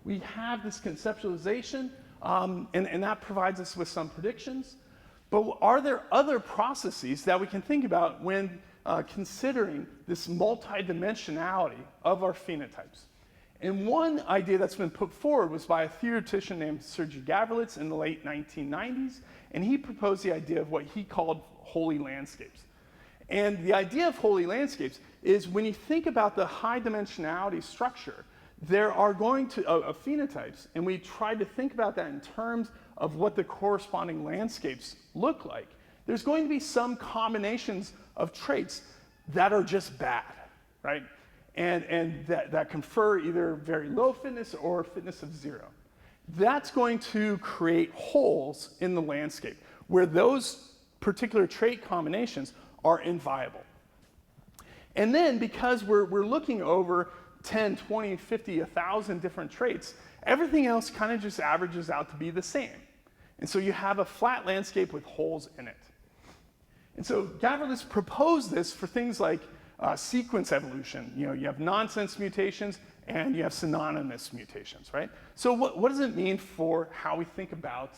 [SPEAKER 2] We have this conceptualization, and that provides us with some predictions. But are there other processes that we can think about when considering this multidimensionality of our phenotypes? And one idea that's been put forward was by a theoretician named Sergei Gavrilets in the late 1990s, and he proposed the idea of what he called holy landscapes. And the idea of holy landscapes is when you think about the high dimensionality structure, there are going to, of phenotypes, and we try to think about that in terms of what the corresponding landscapes look like. There's going to be some combinations of traits that are just bad, right? And that confer either very low fitness or fitness of 0. That's going to create holes in the landscape where those particular trait combinations are inviable. And then because we're looking over 10, 20, 50, 1,000 different traits, everything else kind of just averages out to be the same. And so you have a flat landscape with holes in it. And so Gavrilets proposed this for things like sequence evolution. You have nonsense mutations and you have synonymous mutations, right? So what does it mean for how we think about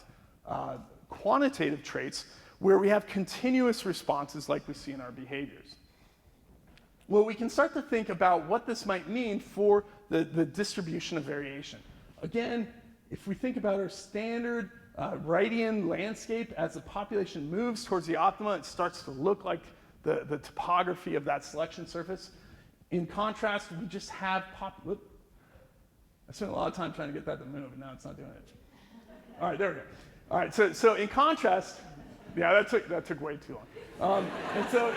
[SPEAKER 2] quantitative traits where we have continuous responses like we see in our behaviors? Well, we can start to think about what this might mean for the distribution of variation. Again, if we think about our standard Wrightian landscape, as the population moves towards the optima, it starts to look like the topography of that selection surface. In contrast, we just have I spent a lot of time trying to get that to move, and now it's not doing it. All right, there we go. All right, so in contrast, Yeah, that took way too long. And so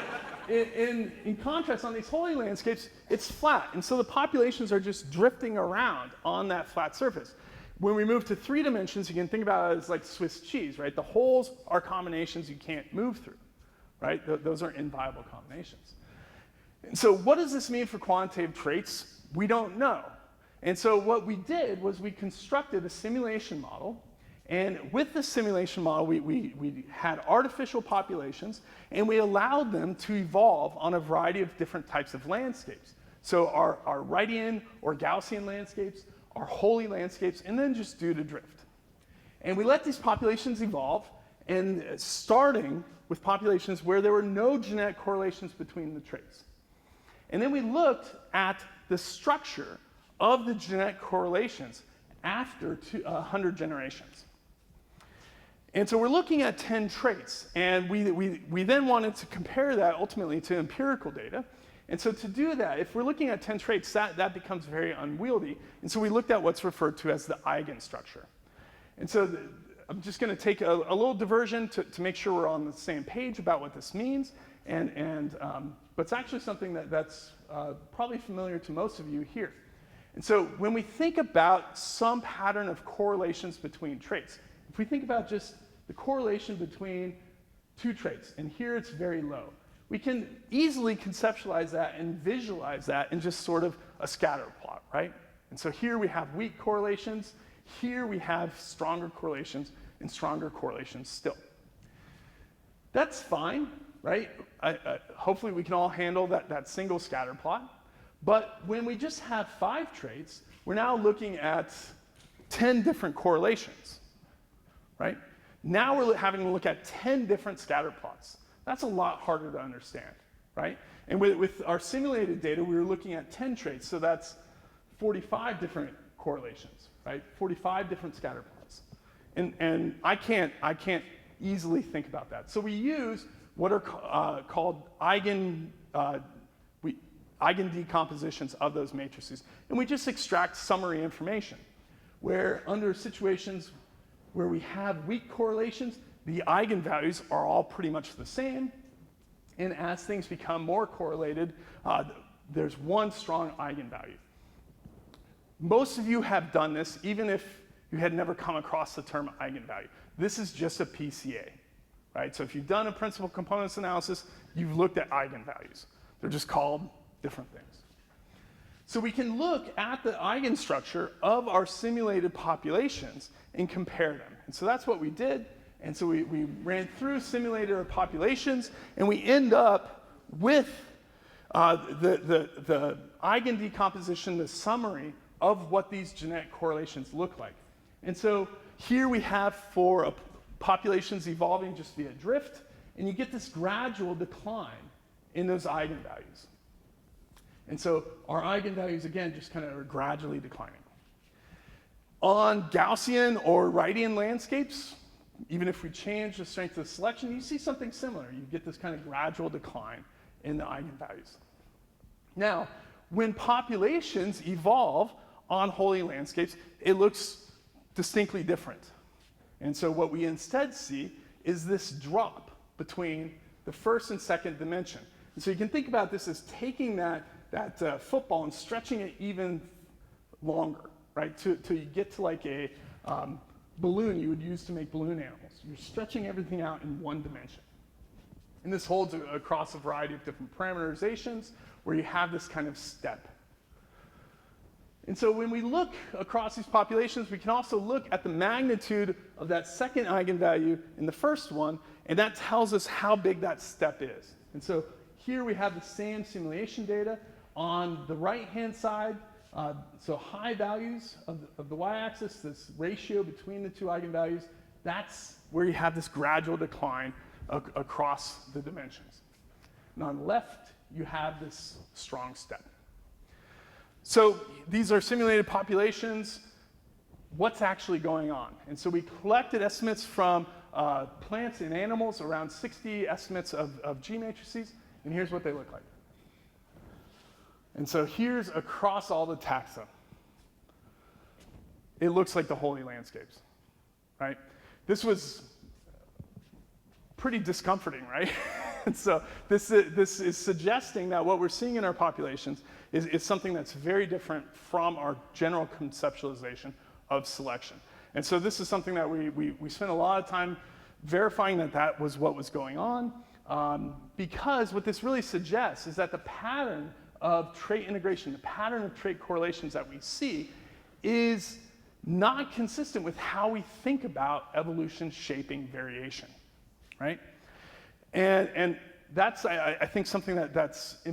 [SPEAKER 2] in contrast, on these holy landscapes, it's flat. And so the populations are just drifting around on that flat surface. When we move to 3 dimensions, you can think about it as like Swiss cheese, right? The holes are combinations you can't move through, right? Those are inviolable combinations. And so what does this mean for quantitative traits? We don't know. And so what we did was we constructed a simulation model. And with the simulation model, we had artificial populations, and we allowed them to evolve on a variety of different types of landscapes. So our Wrightian or Gaussian landscapes, our holy landscapes, and then just due to drift. And we let these populations evolve, and starting with populations where there were no genetic correlations between the traits. And then we looked at the structure of the genetic correlations after 100 generations. And so we're looking at 10 traits, and we then wanted to compare that ultimately to empirical data. And so to do that, if we're looking at 10 traits, that becomes very unwieldy. And so we looked at what's referred to as the eigenstructure. And so I'm just going to take a little diversion to make sure we're on the same page about what this means. But it's actually something that's probably familiar to most of you here. And so when we think about some pattern of correlations between traits, if we think about just the correlation between 2 traits, and here it's very low, we can easily conceptualize that and visualize that in just sort of a scatter plot, right? And so here we have weak correlations, here we have stronger correlations, and stronger correlations still. That's fine, right? Hopefully we can all handle that single scatter plot. But when we just have 5 traits, we're now looking at 10 different correlations, right? Now we're having to look at 10 different scatter plots. That's a lot harder to understand, right? And with our simulated data, we were looking at 10 traits, so that's 45 different correlations, right? 45 different scatter plots. And I can't easily think about that. So we use what are called eigen decompositions of those matrices, and we just extract summary information, where under situations where we have weak correlations, the eigenvalues are all pretty much the same, and as things become more correlated, there's one strong eigenvalue. Most of you have done this, even if you had never come across the term eigenvalue. This is just a PCA, right? So if you've done a principal components analysis, you've looked at eigenvalues. They're just called different things. So we can look at the eigenstructure of our simulated populations and compare them. And so that's what we did. And so we ran through simulated populations, and we end up with the eigen decomposition, the summary of what these genetic correlations look like. And so here we have for populations evolving just via drift, and you get this gradual decline in those eigenvalues. And so our eigenvalues, again, just kind of are gradually declining. On Gaussian or Wrightian landscapes, even if we change the strength of the selection, you see something similar. You get this kind of gradual decline in the eigenvalues. Now, when populations evolve on holy landscapes, it looks distinctly different. And so what we instead see is this drop between the first and second dimension. And so you can think about this as taking that football and stretching it even longer, right? Till you get to like a balloon you would use to make balloon animals. You're stretching everything out in one dimension. And this holds across a variety of different parameterizations where you have this kind of step. And so when we look across these populations, we can also look at the magnitude of that second eigenvalue in the first one, and that tells us how big that step is. And so here we have the same simulation data. On the right-hand side, so high values of the y-axis, this ratio between the 2 eigenvalues, that's where you have this gradual decline across the dimensions. And on the left, you have this strong step. So these are simulated populations. What's actually going on? And so we collected estimates from plants and animals, around 60 estimates of G matrices, and here's what they look like. And so here's across all the taxa. It looks like the holy landscapes, right? This was pretty discomforting, right? And so this is suggesting that what we're seeing in our populations is something that's very different from our general conceptualization of selection. And so this is something that we spent a lot of time verifying that was what was going on, because what this really suggests is that the pattern of trait integration, the pattern of trait correlations that we see is not consistent with how we think about evolution shaping variation, right? And that's, I think, something that's a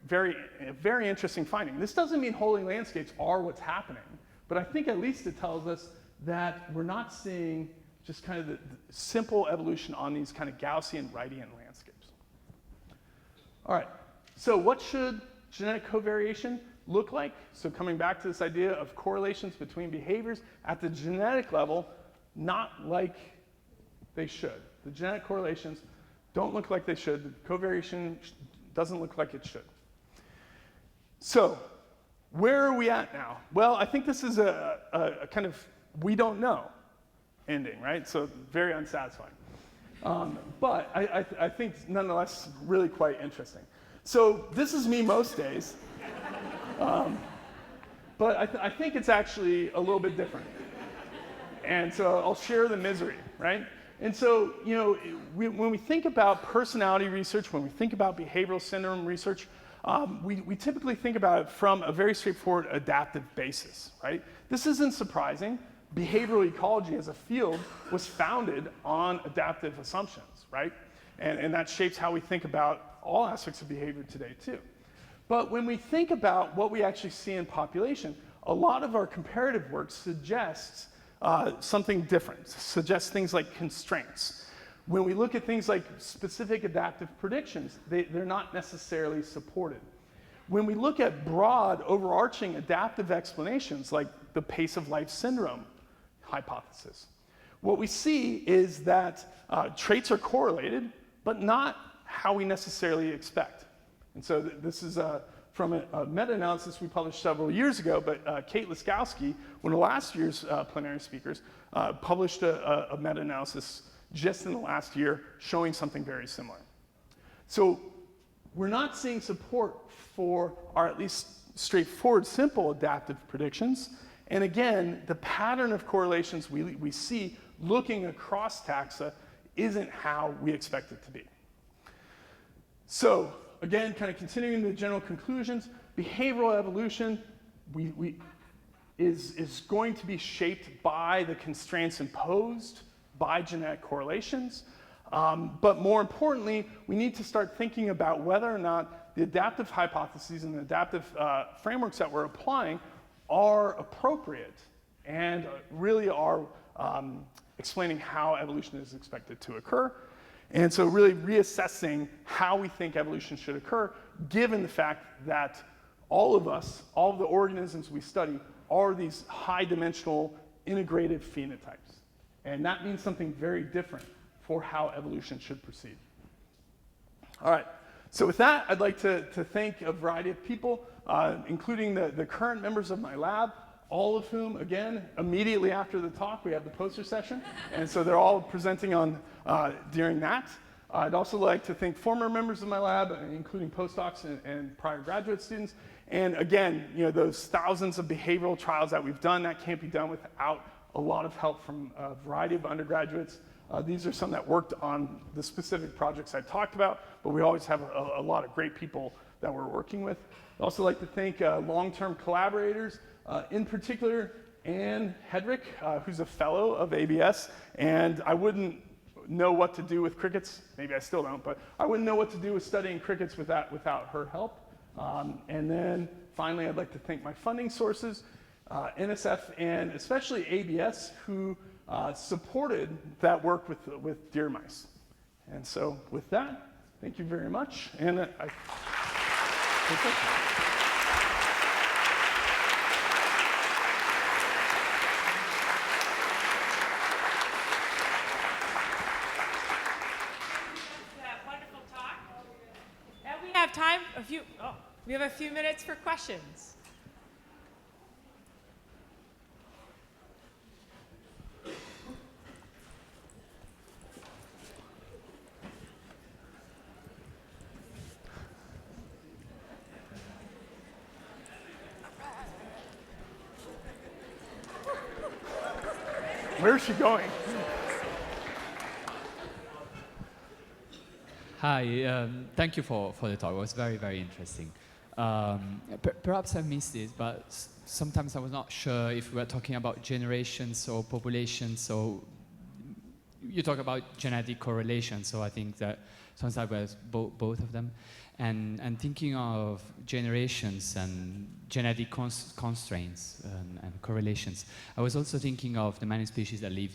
[SPEAKER 2] very interesting finding. This doesn't mean holding landscapes are what's happening, but I think at least it tells us that we're not seeing just kind of the simple evolution on these kind of Gaussian Wrightian landscapes. All right, so what should genetic covariation look like? So coming back to this idea of correlations between behaviors at the genetic level, not like they should. The genetic correlations don't look like they should. The covariation doesn't look like it should. So where are we at now? Well, I think this is a kind of we don't know ending, right? So very unsatisfying. But I think nonetheless really quite interesting. So this is me most days. But I think it's actually a little bit different. And so I'll share the misery, right? And so, you know, when we think about personality research, when we think about behavioral syndrome research, we typically think about it from a very straightforward adaptive basis, right? This isn't surprising. Behavioral ecology as a field was founded on adaptive assumptions, right? And that shapes how we think about all aspects of behavior today, too. But when we think about what we actually see in population, a lot of our comparative work suggests something different, suggests things like constraints. When we look at things like specific adaptive predictions, they're not necessarily supported. When we look at broad, overarching adaptive explanations like the pace of life syndrome hypothesis, what we see is that traits are correlated, but not how we necessarily expect. And so this is from a meta-analysis we published several years ago, but Kate Laskowski, one of last year's plenary speakers, published a meta-analysis just in the last year showing something very similar. So we're not seeing support for our at least straightforward, simple adaptive predictions. And again, the pattern of correlations we see looking across taxa isn't how we expect it to be. So again, kind of continuing the general conclusions, behavioral evolution is going to be shaped by the constraints imposed by genetic correlations. But more importantly, we need to start thinking about whether or not the adaptive hypotheses and the adaptive frameworks that we're applying are appropriate and really are explaining how evolution is expected to occur. And so really reassessing how we think evolution should occur, given the fact that all of us, all of the organisms we study, are these high-dimensional integrated phenotypes. And that means something very different for how evolution should proceed. All right, so with that, I'd like to thank a variety of people, including the current members of my lab, all of whom, again, immediately after the talk, we have the poster session. And so they're all presenting on during that. I'd also like to thank former members of my lab, including postdocs and prior graduate students. And again, you know, those thousands of behavioral trials that we've done, that can't be done without a lot of help from a variety of undergraduates. These are some that worked on the specific projects I talked about, but we always have a lot of great people that we're working with. I'd also like to thank long-term collaborators, in particular Anne Hedrick, who's a fellow of ABS, and I wouldn't know what to do with crickets, maybe I still don't, but I wouldn't know what to do with studying crickets without her help. And then finally, I'd like to thank my funding sources, NSF and especially ABS, who supported that work with deer mice. And so with that, thank you very much. And
[SPEAKER 1] we have a few minutes for questions.
[SPEAKER 2] Where's she going?
[SPEAKER 3] Hi, thank you for the talk. It was very, very interesting. Perhaps I missed it, but sometimes I was not sure if we were talking about generations or populations. So you talk about genetic correlation, so I think that sometimes I was both of them. And thinking of generations and genetic constraints and correlations, I was also thinking of the many species that live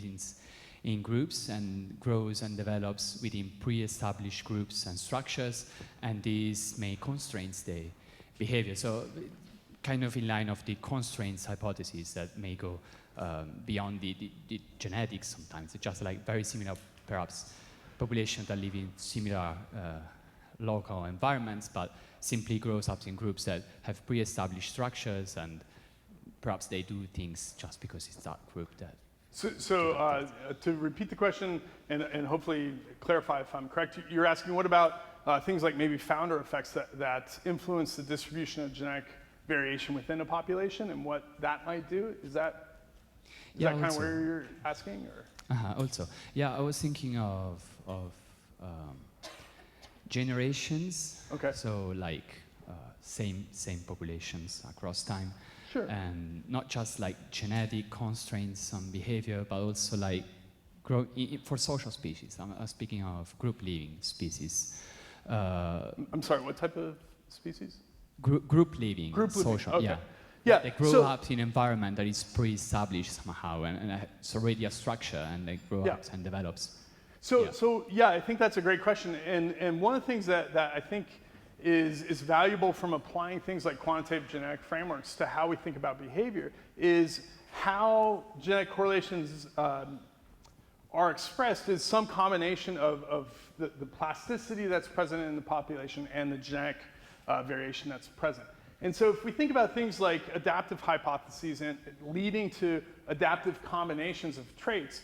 [SPEAKER 3] in groups and grows and develops within pre-established groups and structures, and these may constrain their behavior. So kind of in line of the constraints hypothesis that may go beyond the genetics sometimes. It's just like very similar, perhaps, populations that live in similar local environments, but simply grows up in groups that have pre-established structures, and perhaps they do things just because it's that group that.
[SPEAKER 2] So to repeat the question and hopefully clarify if I'm correct, you're asking what about things like maybe founder effects that influence the distribution of genetic variation within a population and what that might do? Is that kind of where you're asking? Or?
[SPEAKER 3] Also, yeah, I was thinking of generations.
[SPEAKER 2] Okay.
[SPEAKER 3] So like same populations across time.
[SPEAKER 2] Sure.
[SPEAKER 3] And not just like genetic constraints on behavior, but also like for social species. I'm speaking of group living species.
[SPEAKER 2] I'm sorry, what type of species?
[SPEAKER 3] Group living.
[SPEAKER 2] Group living,
[SPEAKER 3] social,
[SPEAKER 2] okay.
[SPEAKER 3] yeah.
[SPEAKER 2] Yeah.
[SPEAKER 3] They grow up in an environment that is pre-established somehow, and it's already a structure, and they grow up and develops.
[SPEAKER 2] So I think that's a great question. And one of the things that I think is valuable from applying things like quantitative genetic frameworks to how we think about behavior is how genetic correlations are expressed is some combination of the plasticity that's present in the population and the genetic variation that's present. And so if we think about things like adaptive hypotheses and leading to adaptive combinations of traits,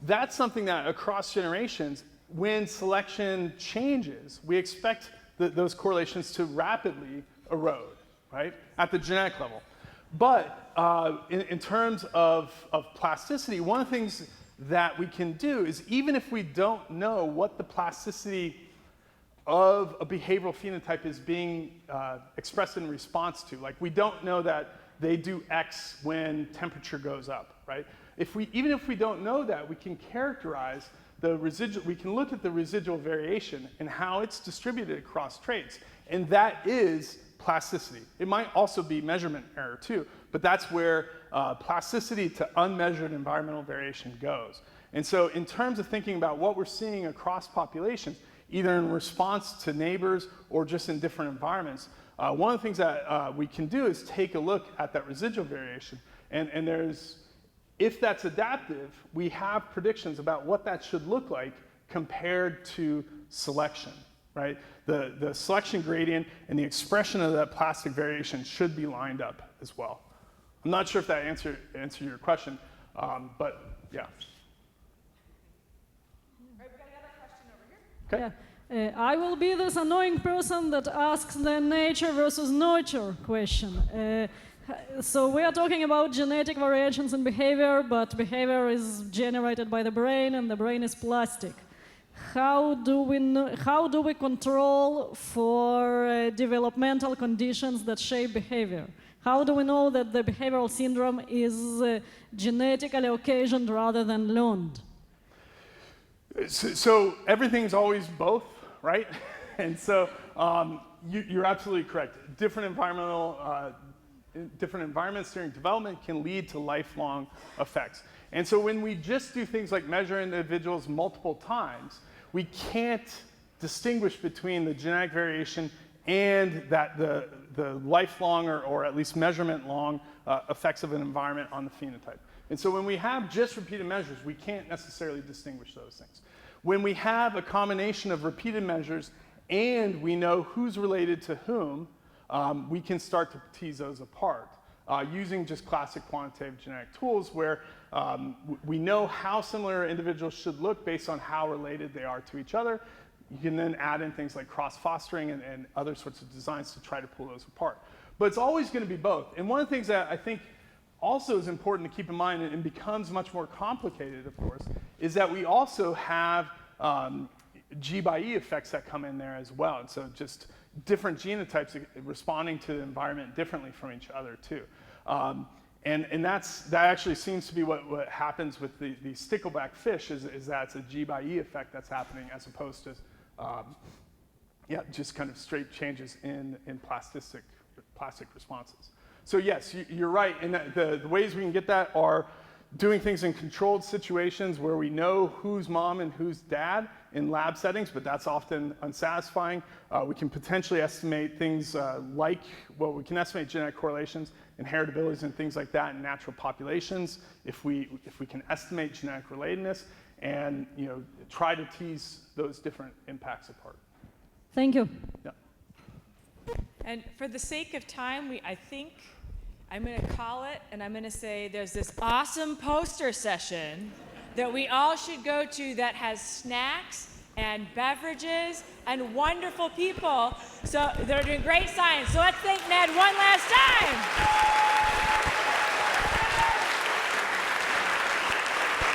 [SPEAKER 2] that's something that across generations, when selection changes, we expect those correlations to rapidly erode, right, at the genetic level. But in terms of plasticity, one of the things that we can do is even if we don't know what the plasticity of a behavioral phenotype is being expressed in response to, like we don't know that they do X when temperature goes up, right? Even if we don't know that, we can characterize the residual, we can look at the residual variation and how it's distributed across traits, and that is plasticity. It might also be measurement error too, but that's where plasticity to unmeasured environmental variation goes. And so in terms of thinking about what we're seeing across populations, either in response to neighbors or just in different environments, one of the things that we can do is take a look at that residual variation, and if that's adaptive, we have predictions about what that should look like compared to selection, right? The selection gradient and the expression of that plastic variation should be lined up as well. I'm not sure if that answered your question, but yeah.
[SPEAKER 1] All right, we got another question over here.
[SPEAKER 2] Okay.
[SPEAKER 4] I will be this annoying person that asks the nature versus nurture question. So we are talking about genetic variations in behavior, but behavior is generated by the brain, and the brain is plastic. How do we control for developmental conditions that shape behavior? How do we know that the behavioral syndrome is genetically occasioned rather than learned?
[SPEAKER 2] So everything's always both, right? And so you're absolutely correct. Different environments during development can lead to lifelong effects. And so when we just do things like measure individuals multiple times, we can't distinguish between the genetic variation and the lifelong or at least measurement long effects of an environment on the phenotype. And so when we have just repeated measures, we can't necessarily distinguish those things. When we have a combination of repeated measures and we know who's related to whom, we can start to tease those apart using just classic quantitative genetic tools where we know how similar individuals should look based on how related they are to each other. You can then add in things like cross-fostering and other sorts of designs to try to pull those apart. But it's always going to be both. And one of the things that I think also is important to keep in mind, and becomes much more complicated, of course, is that we also have G by E effects that come in there as well. And so just different genotypes responding to the environment differently from each other too. And that actually seems to be what happens with the stickleback fish is that it's a G by E effect that's happening as opposed to just kind of straight changes in plastic responses. So yes, you're right, and the ways we can get that are doing things in controlled situations where we know who's mom and who's dad in lab settings, but that's often unsatisfying. We can potentially estimate things we can estimate genetic correlations, inheritabilities, and things like that in natural populations if we can estimate genetic relatedness and try to tease those different impacts apart.
[SPEAKER 4] Thank you.
[SPEAKER 2] Yeah.
[SPEAKER 1] And for the sake of time, I think I'm going to call it, and I'm going to say there's this awesome poster session that we all should go to that has snacks and beverages and wonderful people. So they're doing great science. So let's thank Ned one last time.